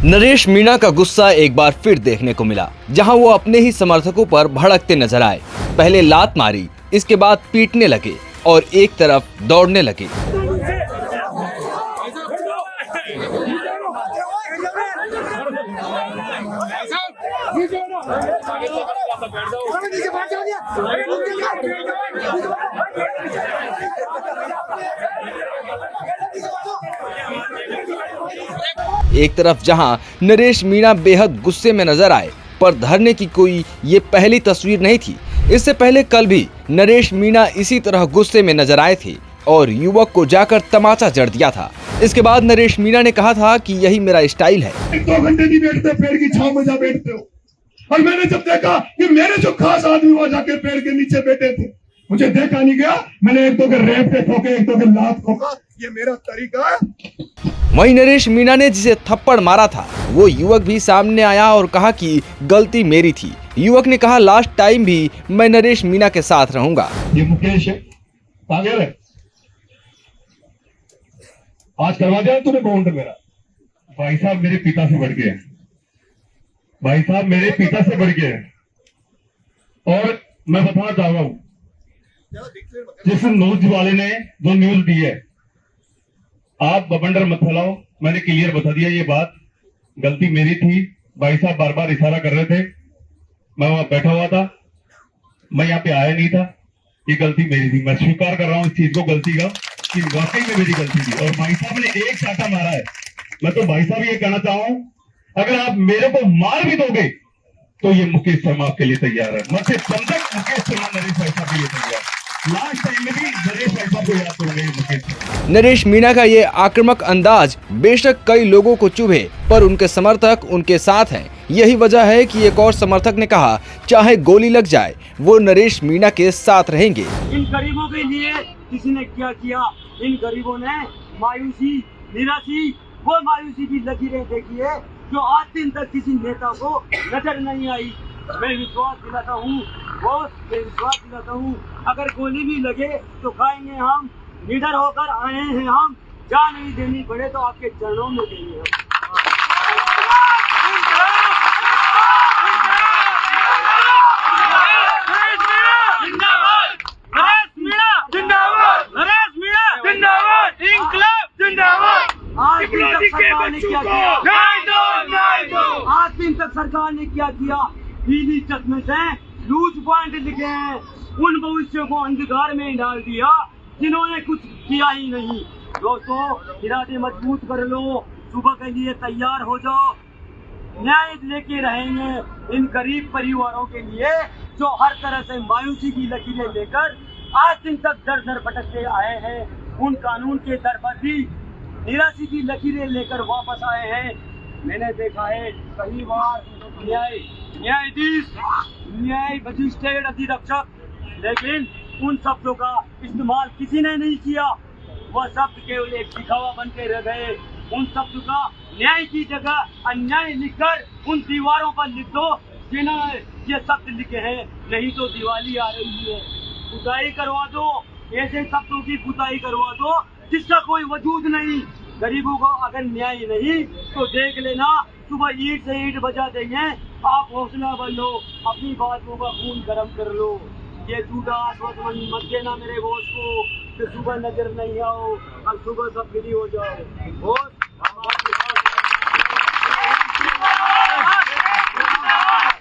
नरेश मीणा का गुस्सा एक बार फिर देखने को मिला, जहां वो अपने ही समर्थकों पर भड़कते नजर आए। पहले लात मारी, इसके बाद पीटने लगे और एक तरफ दौड़ने लगे। एक तरफ जहां नरेश मीणा बेहद गुस्से में नजर आए, पर धरने की कोई ये पहली तस्वीर नहीं थी। इससे पहले कल भी नरेश मीणा इसी तरह गुस्से में नजर आए थे और युवक को जाकर तमाचा जड़ दिया था। इसके बाद नरेश मीणा ने कहा था कि यही मेरा स्टाइल है। 2 घंटे नहीं बैठते, पेड़ की छांव में जा बैठते हो। और मैंने जब देखा कि मेरे जो खास आदमी वहां जाके पेड़ के नीचे बैठे थे, मुझे देखा नहीं गया। मैंने 1-2 के रेप के ठोके, 1-2 के लात ठोका। ये मेरा तरीका है। वहीं नरेश मीणा ने जिसे थप्पड़ मारा था, वो युवक भी सामने आया और कहा कि गलती मेरी थी। युवक ने कहा, लास्ट टाइम भी मैं नरेश मीणा के साथ रहूंगा। ये मुकेश है, पागल है। आज करवा दिया तूने बाउंडर मेरा। भाई साहब मेरे पिता से बढ़ गए, भाई साहब मेरे पिता से बढ़ गए। और मैं बताना चाह रहा हूं, जिस न्यूज वाले ने जो न्यूज दी है, आप बबंडर मत फैलाओ। मैंने क्लियर बता दिया, ये बात गलती मेरी थी। भाई साहब बार बार इशारा कर रहे थे, मैं वहां बैठा हुआ था, मैं यहाँ पे आया नहीं था। ये गलती मेरी थी, मैं स्वीकार कर रहा हूँ इस चीज को, गलती का, कि वाकई में मेरी गलती थी। और भाई साहब ने एक साटा मारा है। मैं तो भाई साहब ये कहना चाहूँ, अगर आप मेरे को मार भी दोगे तो ये मुकेश शर्मा आपके लिए तैयार है। मैं सिर्फ तब तक मुकेश शर्मा नरेश भाई साहब के लिए तैयार। लास्ट टाइम में भी नरेश भाई साहब को याद करूंगा ये मुकेश। नरेश मीणा का ये आक्रामक अंदाज बेशक कई लोगों को चुभे, पर उनके समर्थक उनके साथ हैं। यही वजह है कि एक और समर्थक ने कहा, चाहे गोली लग जाए वो नरेश मीणा के साथ रहेंगे। इन गरीबों के लिए किसी ने क्या किया? इन गरीबों ने मायूसी, निराशी, वो मायूसी की लकीरें देखी है जो आज दिन तक किसी नेता को नजर नहीं आई। मैं विश्वास दिलाता हूँ, अगर गोली भी लगे तो खाएंगे हम। लीडर होकर आए हैं हम, जान नहीं देनी पड़े तो आपके चरणों में देंगे हम। आज दिन तक सरकार ने क्या किया? पीली चश्मे से लूज पॉइंट लिखे हैं, उन भविष्य को अंधकार में डाल दिया जिन्होंने कुछ किया ही नहीं। दोस्तों, इरादे मजबूत कर लो, सुबह के लिए तैयार हो जाओ। न्याय लेके रहेंगे इन गरीब परिवारों के लिए जो हर तरह से मायूसी की लकीरें लेकर आज दिन तक दर दर भटकते आए हैं। उन कानून के दर पर भी निराशी की लकीरें लेकर वापस आए हैं। मैंने देखा है कई बार न्यायाधीश, न्याय मजिस्ट्रेट, अधिरक्षक, लेकिन उन शब्दों का इस्तेमाल किसी ने नहीं किया। वह शब्द केवल एक दिखावा बन के रह गए। उन शब्द का न्याय की जगह अन्याय लिखकर उन दीवारों पर लिख दो जिन्होंने ये शब्द लिखे हैं। नहीं तो दिवाली आ रही है, पुताई करवा दो, ऐसे शब्दों की पुताई करवा दो जिसका कोई वजूद नहीं। गरीबों को अगर न्याय नहीं तो देख लेना, सुबह ईंट से ईंट बजा देंगे। आप हौसला बनो, अपनी बातों का खून गर्म कर लो। ये झूठा आश्वासन मत देना मेरे बॉस को कि सुबह नजर नहीं आओ और सुबह सब फ्री हो जाओ।